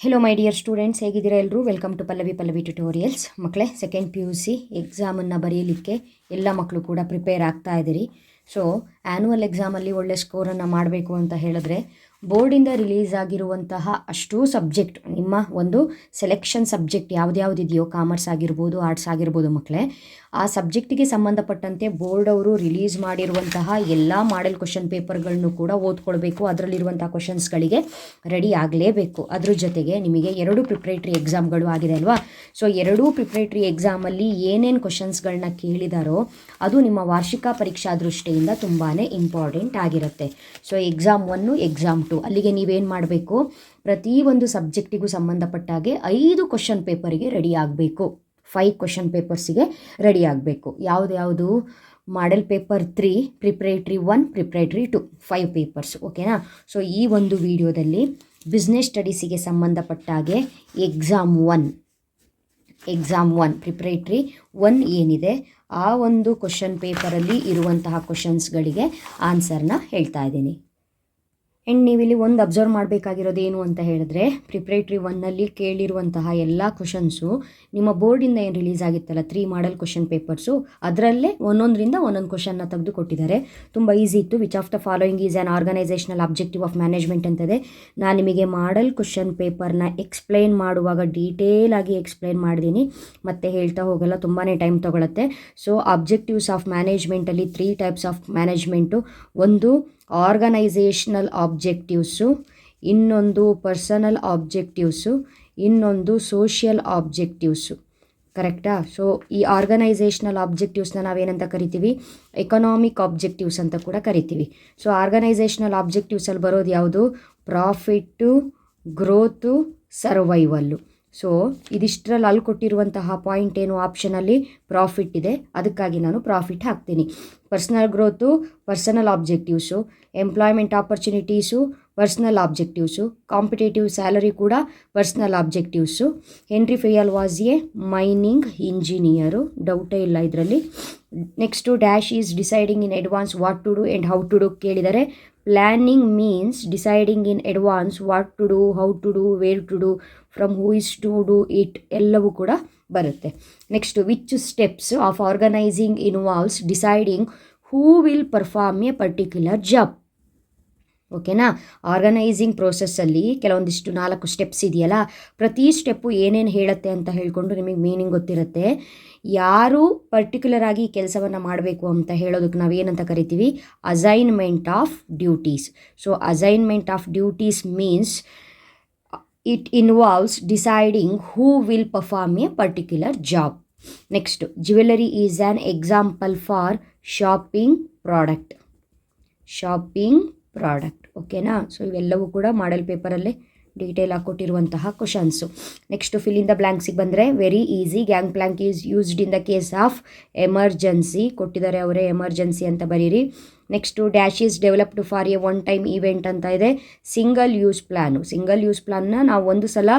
Hello my dear students, ಹೇಗಿದ್ದೀರಾ ಎಲ್ಲರೂ? Welcome to Pallavi tutorials. ಮಕ್ಕಳೇ, ಸೆಕೆಂಡ್ PUC ಎಕ್ಸಾಮನ್ನು ಬರೆಯಲಿಕ್ಕೆ ಎಲ್ಲ ಮಕ್ಕಳು ಕೂಡ ಪ್ರಿಪೇರ್ ಆಗ್ತಾ ಇದ್ದೀರಿ. ಸೊ ಆ್ಯನ್ಯುವಲ್ ಎಕ್ಸಾಮಲ್ಲಿ ಒಳ್ಳೆ ಸ್ಕೋರನ್ನು ಮಾಡಬೇಕು ಅಂತ ಹೇಳಿದ್ರೆ ಬೋರ್ಡಿಂದ ರಿಲೀಸ್ ಆಗಿರುವಂತಹ ಅಷ್ಟೂ ಸಬ್ಜೆಕ್ಟ್, ನಿಮ್ಮ ಒಂದು ಸೆಲೆಕ್ಷನ್ ಸಬ್ಜೆಕ್ಟ್ ಯಾವುದ್ಯಾವುದಿದೆಯೋ, ಕಾಮರ್ಸ್ ಆಗಿರ್ಬೋದು, ಆರ್ಟ್ಸ್ ಆಗಿರ್ಬೋದು ಮಕ್ಕಳೇ, ಆ ಸಬ್ಜೆಕ್ಟಿಗೆ ಸಂಬಂಧಪಟ್ಟಂತೆ ಬೋರ್ಡ್ ಅವರು ರಿಲೀಸ್ ಮಾಡಿರುವಂತಹ ಎಲ್ಲ ಮಾಡೆಲ್ ಕ್ವಶನ್ ಪೇಪರ್ಗಳನ್ನು ಕೂಡ ಓದ್ಕೊಳ್ಬೇಕು. ಅದರಲ್ಲಿರುವಂಥ ಕ್ವಶನ್ಸ್ಗಳಿಗೆ ರೆಡಿ ಆಗಲೇಬೇಕು. ಅದ್ರ ಜೊತೆಗೆ ನಿಮಗೆ 2 ಪ್ರಿಪ್ರೇಟ್ರಿ ಎಕ್ಸಾಮ್ಗಳು ಆಗಿದೆ ಅಲ್ವಾ? ಸೊ 2 ಪ್ರಿಪ್ರೇಟ್ರಿ ಎಕ್ಸಾಮಲ್ಲಿ ಏನೇನು ಕ್ವಶನ್ಸ್ಗಳನ್ನ ಕೇಳಿದಾರೋ ಅದು ನಿಮ್ಮ ವಾರ್ಷಿಕ ಪರೀಕ್ಷಾ ದೃಷ್ಟಿಯಿಂದ ತುಂಬಾ ಇಂಪಾರ್ಟೆಂಟ್ ಆಗಿರುತ್ತೆ. ಸೊ ಎಕ್ಸಾಮ್ 1, ಎಕ್ಸಾಮ್ 2 ಅಲ್ಲಿಗೆ ನೀವೇನು ಮಾಡಬೇಕು, ಪ್ರತಿಯೊಂದು ಸಬ್ಜೆಕ್ಟಿಗೂ ಸಂಬಂಧಪಟ್ಟಾಗೆ 5 ಕ್ವಶನ್ ಪೇಪರಿಗೆ ರೆಡಿ ಆಗಬೇಕು. 5 ಕ್ವಶನ್ ಪೇಪರ್ಸಿಗೆ ರೆಡಿ ಆಗಬೇಕು. ಯಾವುದು model paper 3, preparatory 1, preparatory 2, 5 papers. ಓಕೆನಾ? ಸೊ ಈ ಒಂದು ವಿಡಿಯೋದಲ್ಲಿ ಬಿಸ್ನೆಸ್ ಸ್ಟಡೀಸಿಗೆ ಸಂಬಂಧಪಟ್ಟಾಗೆ ಎಕ್ಸಾಮ್ 1 ಪ್ರಿಪ್ರೇಟ್ರಿ 1 ಏನಿದೆ ಆ ಒಂದು ಕ್ವಶನ್ ಪೇಪರಲ್ಲಿ ಇರುವಂತಹ ಕ್ವಶನ್ಸ್ಗಳಿಗೆ ಆನ್ಸರ್ನ ಹೇಳ್ತಾ ಇದ್ದೀನಿ. ಆ್ಯಂಡ್ ನೀವಿಲ್ಲಿ ಒಂದು ಅಬ್ಸರ್ವ್ ಮಾಡಬೇಕಾಗಿರೋದೇನು ಅಂತ ಹೇಳಿದ್ರೆ, ಪ್ರಿಪ್ರೇಟ್ರಿ 1ನಲ್ಲಿ ಕೇಳಿರುವಂತಹ ಎಲ್ಲ ಕ್ವಶನ್ಸು ನಿಮ್ಮ ಬೋರ್ಡಿಂದ ಏನು ರಿಲೀಸ್ ಆಗಿತ್ತಲ್ಲ 3 ಮಾಡೆಲ್ ಕ್ವಶನ್ ಪೇಪರ್ಸು, ಅದರಲ್ಲೇ ಒಂದೊಂದರಿಂದ ಒಂದೊಂದು ಕ್ವಶನ್ನ ತೆಗೆದು ಕೊಟ್ಟಿದ್ದಾರೆ. ತುಂಬ ಈಸಿ ಇತ್ತು. Which of the following is an organisational objective of management ಅಂತದೆ. ನಾನು ನಿಮಗೆ ಮಾಡೆಲ್ ಕ್ವಶನ್ ಪೇಪರ್ನ ಎಕ್ಸ್ಪ್ಲೈನ್ ಮಾಡುವಾಗ ಡೀಟೇಲ್ ಆಗಿ ಎಕ್ಸ್ಪ್ಲೈನ್ ಮಾಡಿದ್ದೀನಿ, ಮತ್ತೆ ಹೇಳ್ತಾ ಹೋಗಲ್ಲ, ತುಂಬಾ ಟೈಮ್ ತೊಗೊಳುತ್ತೆ. ಸೊ ಆಬ್ಜೆಕ್ಟಿವ್ಸ್ ಆಫ್ ಮ್ಯಾನೇಜ್ಮೆಂಟಲ್ಲಿ 3 ಟೈಪ್ಸ್ ಆಫ್ ಮ್ಯಾನೇಜ್ಮೆಂಟು. ಒಂದು ಆರ್ಗನೈಸೇಷನಲ್ ಆಬ್ಜೆಕ್ಟಿವ್ಸು, ಇನ್ನೊಂದು ಪರ್ಸನಲ್ ಆಬ್ಜೆಕ್ಟಿವ್ಸು, ಇನ್ನೊಂದು ಸೋಷಿಯಲ್ ಆಬ್ಜೆಕ್ಟಿವ್ಸು. ಕರೆಕ್ಟಾ? ಸೊ ಈ ಆರ್ಗನೈಸೇಷನಲ್ ಆಬ್ಜೆಕ್ಟಿವ್ಸ್ನ ನಾವೇನಂತ ಕರಿತೀವಿ? ಎಕನಾಮಿಕ್ ಆಬ್ಜೆಕ್ಟಿವ್ಸ್ ಅಂತ ಕೂಡ ಕರಿತೀವಿ. ಸೊ ಆರ್ಗನೈಸೇಷನಲ್ ಆಬ್ಜೆಕ್ಟಿವ್ಸಲ್ಲಿ ಬರೋದು ಯಾವುದು? Profit, growth, survival. ಸೊ ಇದಿಷ್ಟರಲ್ಲಿ ಅಲ್ಲಿ ಕೊಟ್ಟಿರುವಂತಹ ಪಾಯಿಂಟ್ ಏನು? ಆಪ್ಷನಲ್ಲಿ ಪ್ರಾಫಿಟ್ ಇದೆ, ಅದಕ್ಕಾಗಿ ನಾನು ಪ್ರಾಫಿಟ್ ಹಾಕ್ತೀನಿ. Personal growth personal objectives, employment opportunities personal objectives, competitive salary ಕೂಡ personal objectives. Henri Fayol was a mining engineer, ಡೌಟೇ ಇಲ್ಲ ಇದರಲ್ಲಿ. Next dash is deciding in advance what to do and how to do ಕೇಳಿದರೆ, planning means deciding in advance what to do, how to do, where to do, from who is to do it, ಎಲ್ಲವೂ ಕೂಡ ಬರುತ್ತೆ. Next, which steps of organising involves deciding who will perform A particular job. ಓಕೆನಾ? Organising ಪ್ರೋಸೆಸ್ಸಲ್ಲಿ ಕೆಲವೊಂದಿಷ್ಟು 4 steps ಇದೆಯಲ್ಲ, ಪ್ರತಿ step ಏನೇನು ಹೇಳುತ್ತೆ ಅಂತ ಹೇಳಿಕೊಂಡು ನಿಮಗೆ ಮೀನಿಂಗ್ ಗೊತ್ತಿರುತ್ತೆ. ಯಾರು ಪರ್ಟಿಕ್ಯುಲರ್ ಆಗಿ ಕೆಲಸವನ್ನು ಮಾಡಬೇಕು ಅಂತ ಹೇಳೋದಕ್ಕೆ ನಾವೇನಂತ ಕರಿತೀವಿ? Assignment of duties. So assignment of duties means it involves deciding who will perform a particular job. Next, jewelry is an example for shopping product. ಓಕೆನಾ? ಸೊ ಇವೆಲ್ಲವೂ ಕೂಡ ಮಾಡೆಲ್ ಪೇಪರಲ್ಲೇ ಡೀಟೇಲ್ ಆಗಿ ಕೊಟ್ಟಿರುವಂತಹ questions. Next, fill in the ಬ್ಲ್ಯಾಂಕ್ಸಿಗೆ ಬಂದರೆ very easy. Gangplank is used in the case of emergency ಕೊಟ್ಟಿದ್ದಾರೆ ಅವರೇ, ಎಮರ್ಜೆನ್ಸಿ ಅಂತ ಬರೀರಿ. Next dash is developed for a one time event ಅಂತ ಇದೆ. ಸಿಂಗಲ್ ಯೂಸ್ ಪ್ಲ್ಯಾನ್ನ ನಾವು ಒಂದು ಸಲ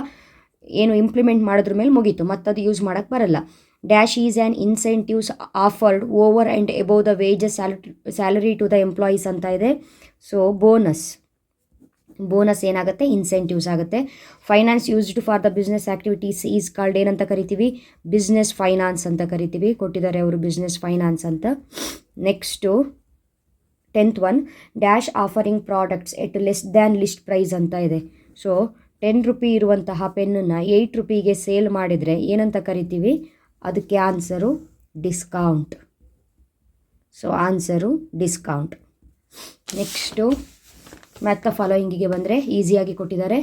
ಏನು ಇಂಪ್ಲಿಮೆಂಟ್ ಮಾಡಿದ್ರ ಮೇಲೆ ಮುಗೀತು, ಮತ್ತದು ಯೂಸ್ ಮಾಡೋಕ್ಕೆ ಬರಲ್ಲ. Dash is an incentives offered over and above the wages salary to the employees ಅಂತ ಇದೆ. ಸೊ ಬೋನಸ್ ಏನಾಗುತ್ತೆ? ಇನ್ಸೆಂಟಿವ್ಸ್ ಆಗುತ್ತೆ. Finance used for the business activities is called ಏನಂತ ಕರಿತೀವಿ? ಬಿಸ್ನೆಸ್ ಫೈನಾನ್ಸ್ ಅಂತ ಕರಿತೀವಿ. ಕೊಟ್ಟಿದ್ದಾರೆ ಅವರು ಬಿಸ್ನೆಸ್ ಫೈನಾನ್ಸ್ ಅಂತ. Next 10th one, dash offering products at less than list price ಅಂತ ಇದೆ. ಸೊ 10 ರೂಪಿ ಇರುವಂತಹ ಪೆನ್ನನ್ನು 8 ರೂಪಿಗೆ ಸೇಲ್ ಮಾಡಿದರೆ ಏನಂತ ಕರಿತೀವಿ? ಅದಕ್ಕೆ answer discount. So answer discount. Next match the ಫಾಲೋಯಿಂಗಿಗೆ ಬಂದರೆ ಈಸಿಯಾಗಿ ಕೊಟ್ಟಿದ್ದಾರೆ.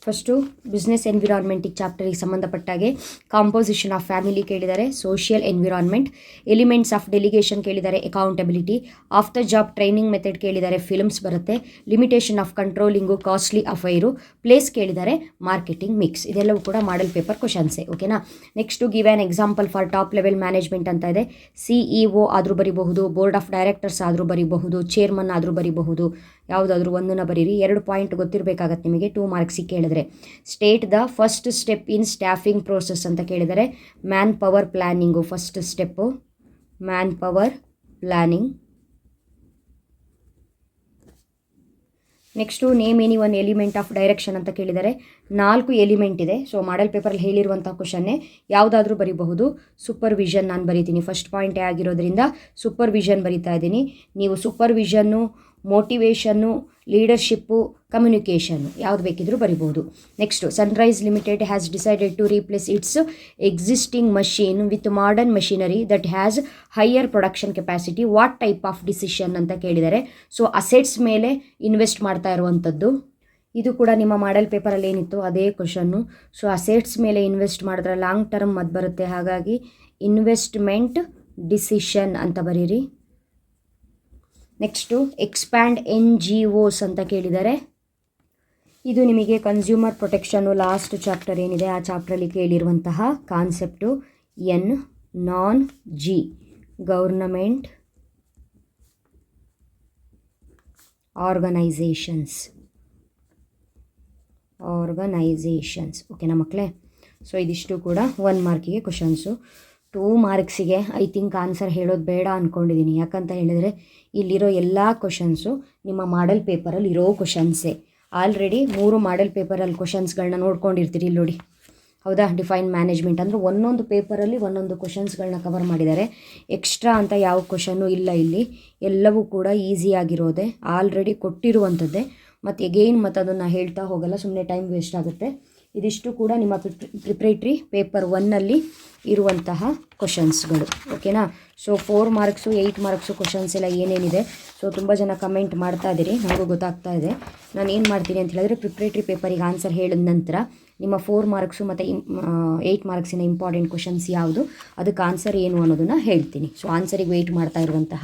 ಫಸ್ಟು ಬಿಸ್ನೆಸ್ ಎನ್ವಿರಾನ್ಮೆಂಟಿಗೆ ಚಾಪ್ಟರಿಗೆ ಸಂಬಂಧಪಟ್ಟಾಗೆ ಕಾಂಪೋಸಿಷನ್ ಆಫ್ ಫ್ಯಾಮಿಲಿ ಕೇಳಿದ್ದಾರೆ, social environment, elements of delegation ಕೇಳಿದ್ದಾರೆ, accountability, off the job training method ಕೇಳಿದ್ದಾರೆ, ಫಿಲ್ಮ್ಸ್ ಬರುತ್ತೆ, limitation of controlling, costly affair, place ಕೇಳಿದ್ದಾರೆ, ಮಾರ್ಕೆಟಿಂಗ್ ಮಿಕ್ಸ್. ಇದೆಲ್ಲವೂ ಕೂಡ ಮಾಡೆಲ್ ಪೇಪರ್ ಕ್ವಶನ್ಸೇ. ಓಕೆನಾ? Next give an example for top level management ಅಂತ ಇದೆ. CEO ಆದರೂ ಬರಿಬಹುದು, ಬೋರ್ಡ್ ಆಫ್ ಡೈರೆಕ್ಟರ್ಸ್ ಆದರೂ ಬರಿಬಹುದು, ಚೇರ್ಮನ್ ಆದರೂ ಬರಿಬಹುದು, ಯಾವುದಾದ್ರೂ ಒಂದನ್ನು ಬರೀರಿ. 2 ಪಾಯಿಂಟ್ ಗೊತ್ತಿರಬೇಕಾಗತ್ತೆ ನಿಮಗೆ 2 ಮಾರ್ಕ್ಸಿಗೆ ಕೇಳಿದ್ರೆ. State the first step in staffing process ಅಂತ ಕೇಳಿದರೆ, man power planning first step, man power planning. Next name any one element of direction ಅಂತ ಕೇಳಿದರೆ 4 ಎಲಿಮೆಂಟ್ ಇದೆ. ಸೊ ಮಾಡೆಲ್ ಪೇಪರಲ್ಲಿ ಹೇಳಿರುವಂಥ ಕ್ವಶನ್ನೇ ಯಾವುದಾದ್ರೂ ಬರೀಬಹುದು. ಸೂಪರ್ವಿಷನ್ ನಾನು ಬರೀತೀನಿ, ಫಸ್ಟ್ ಪಾಯಿಂಟೇ ಆಗಿರೋದ್ರಿಂದ ಸೂಪರ್ವಿಷನ್ ಬರಿತಾ ಇದ್ದೀನಿ. ನೀವು ಸೂಪರ್ವಿಷನ್ನು, ಮೋಟಿವೇಶನ್ನು, ಲೀಡರ್ಶಿಪ್ಪು, ಕಮ್ಯುನಿಕೇಷನ್ನು ಯಾವುದು ಬೇಕಿದ್ರೂ ಬರಿಬೋದು. Next Sunrise Limited has decided to replace its existing machine with modern machinery that has higher production capacity. What type of decision ಅಂತ ಕೇಳಿದ್ದಾರೆ. ಸೊ ಅಸೆಟ್ಸ್ ಮೇಲೆ ಇನ್ವೆಸ್ಟ್ ಮಾಡ್ತಾ ಇರುವಂಥದ್ದು. ಇದು ಕೂಡ ನಿಮ್ಮ ಮಾಡೆಲ್ ಪೇಪರಲ್ಲಿ ಏನಿತ್ತು ಅದೇ ಕ್ವಶನ್ನು. ಸೊ ಅಸೆಟ್ಸ್ ಮೇಲೆ ಇನ್ವೆಸ್ಟ್ ಮಾಡಿದ್ರೆ ಲಾಂಗ್ ಟರ್ಮ್ ಅದು ಬರುತ್ತೆ, ಹಾಗಾಗಿ ಇನ್ವೆಸ್ಟ್ಮೆಂಟ್ ಡಿಸಿಷನ್ ಅಂತ ಬರೀರಿ. ನೆಕ್ಸ್ಟು ಎಕ್ಸ್ಪ್ಯಾಂಡ್ NGOs ಅಂತ ಕೇಳಿದ್ದಾರೆ. ಇದು ನಿಮಗೆ ಕನ್ಸ್ಯೂಮರ್ ಪ್ರೊಟೆಕ್ಷನ್ನು ಲಾಸ್ಟ್ ಚಾಪ್ಟರ್ ಏನಿದೆ ಆ ಚಾಪ್ಟ್ರಲ್ಲಿ ಕೇಳಿರುವಂತಹ ಕಾನ್ಸೆಪ್ಟು. NON-G ಗೌರ್ನಮೆಂಟ್ ಆರ್ಗನೈಸೇಷನ್ಸ್ ಓಕೆನಾ ಮಕ್ಕಳೇ. ಸೊ ಇದಿಷ್ಟು ಕೂಡ 1 ಮಾರ್ಕಿಗೆ ಕ್ವಶನ್ಸು. 2 ಮಾರ್ಕ್ಸಿಗೆ ಐ ಥಿಂಕ್ ಆನ್ಸರ್ ಹೇಳೋದು ಬೇಡ ಅಂದ್ಕೊಂಡಿದ್ದೀನಿ. ಯಾಕಂತ ಹೇಳಿದರೆ ಇಲ್ಲಿರೋ ಎಲ್ಲ ಕ್ವಶನ್ಸು ನಿಮ್ಮ ಮಾಡೆಲ್ ಪೇಪರಲ್ಲಿ ಇರೋ ಕ್ವಶನ್ಸೇ. ಆಲ್ರೆಡಿ 3 ಮಾಡೆಲ್ ಪೇಪರಲ್ಲಿ ಕ್ವಶನ್ಸ್ಗಳನ್ನ ನೋಡ್ಕೊಂಡಿರ್ತೀರಿ ಇಲ್ಲಿ ನೋಡಿ, ಹೌದಾ. ಡಿಫೈನ್ ಮ್ಯಾನೇಜ್ಮೆಂಟ್ ಅಂದರೆ ಒಂದೊಂದು ಪೇಪರಲ್ಲಿ ಒಂದೊಂದು ಕ್ವಶನ್ಸ್ಗಳನ್ನ ಕವರ್ ಮಾಡಿದ್ದಾರೆ. ಎಕ್ಸ್ಟ್ರಾ ಅಂತ ಯಾವ ಕ್ವಶನ್ನು ಇಲ್ಲ ಇಲ್ಲಿ, ಎಲ್ಲವೂ ಕೂಡ ಈಸಿಯಾಗಿರೋದೆ, ಆಲ್ರೆಡಿ ಕೊಟ್ಟಿರುವಂಥದ್ದೇ. ಮತ್ತು ಎಗೈನ್ ಮತ್ತು ಅದನ್ನು ಹೇಳ್ತಾ ಹೋಗಲ್ಲ, ಸುಮ್ಮನೆ ಟೈಮ್ ವೇಸ್ಟ್ ಆಗುತ್ತೆ. ಇದಿಷ್ಟು ಕೂಡ ನಿಮ್ಮ ಪ್ರಿಪ್ರೇಟ್ರಿ ಪೇಪರ್ 1ನಲ್ಲಿ ಇರುವಂತಹ ಕ್ವಶನ್ಸ್ಗಳು, ಓಕೆನಾ. ಸೊ 4 ಮಾರ್ಕ್ಸು 8 ಮಾರ್ಕ್ಸು ಕ್ವಶನ್ಸ್ ಎಲ್ಲ ಏನೇನಿದೆ. ಸೊ ತುಂಬ ಜನ ಕಮೆಂಟ್ ಮಾಡ್ತಾ ಇದ್ದೀರಿ, ನನಗೂ ಗೊತ್ತಾಗ್ತಾ ಇದೆ. ನಾನು ಏನು ಮಾಡ್ತೀನಿ ಅಂತ ಹೇಳಿದ್ರೆ ಪ್ರಿಪ್ರೇಟ್ರಿ ಪೇಪರಿಗೆ ಆನ್ಸರ್ ಹೇಳಿದ ನಂತರ ನಿಮ್ಮ 4 ಮಾರ್ಕ್ಸು ಮತ್ತು 8 ಮಾರ್ಕ್ಸಿನ ಇಂಪಾರ್ಟೆಂಟ್ ಕ್ವಶನ್ಸ್ ಯಾವುದು, ಅದಕ್ಕೆ ಆನ್ಸರ್ ಏನು ಅನ್ನೋದನ್ನು ಹೇಳ್ತೀನಿ. ಸೊ ಆನ್ಸರಿಗೆ ವೆಯ್ಟ್ ಮಾಡ್ತಾ ಇರುವಂತಹ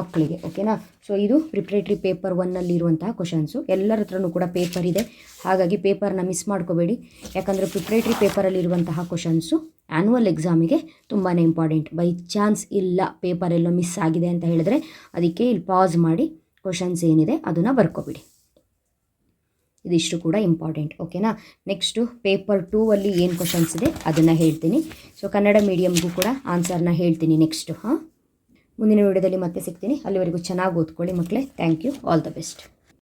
ಮಕ್ಕಳಿಗೆ, ಓಕೆನಾ. ಸೊ ಇದು ಪ್ರಿಪ್ರೇಟ್ರಿ ಪೇಪರ್ 1ನಲ್ಲಿ ಇರುವಂತಹ ಕ್ವಶನ್ಸು. ಎಲ್ಲರ ಹತ್ರನೂ ಕೂಡ ಪೇಪರ್ ಇದೆ, ಹಾಗಾಗಿ ಪೇಪರ್ನ ಮಿಸ್ ಮಾಡ್ಕೋಬೇಡಿ. ಯಾಕಂದರೆ ಪ್ರಿಪ್ರೇಟ್ರಿ ಪೇಪರಲ್ಲಿರುವಂತಹ ಕ್ವಶನ್ಸು ಆ್ಯನ್ಯುವಲ್ ಎಕ್ಸಾಮಿಗೆ ತುಂಬಾ ಇಂಪಾರ್ಟೆಂಟ್. ಬೈ ಚಾನ್ಸ್ ಇಲ್ಲ ಪೇಪರ್ ಎಲ್ಲೋ ಮಿಸ್ ಆಗಿದೆ ಅಂತ ಹೇಳಿದ್ರೆ ಅದಕ್ಕೆ ಇಲ್ಲಿ ಪಾಸ್ ಮಾಡಿ ಕ್ವಶನ್ಸ್ ಏನಿದೆ ಅದನ್ನು ಬರ್ಕೊಬಿಡಿ. ಇದಿಷ್ಟು ಕೂಡ ಇಂಪಾರ್ಟೆಂಟ್, ಓಕೆನಾ. ನೆಕ್ಸ್ಟು ಪೇಪರ್ 2ಅಲ್ಲಿ ಏನು ಕ್ವಶನ್ಸ್ ಇದೆ ಅದನ್ನು ಹೇಳ್ತೀನಿ. ಸೊ ಕನ್ನಡ ಮೀಡಿಯಮ್ಗೂ ಕೂಡ ಆನ್ಸರ್ನ ಹೇಳ್ತೀನಿ ನೆಕ್ಸ್ಟು. ಮುಂದಿನ ವಿಡಿಯೋದಲ್ಲಿ ಮತ್ತೆ ಸಿಗ್ತೀನಿ. ಅಲ್ಲಿವರೆಗೂ ಚೆನ್ನಾಗಿ ಓದ್ಕೊಳ್ಳಿ ಮಕ್ಕಳೇ. Thank you, all the best.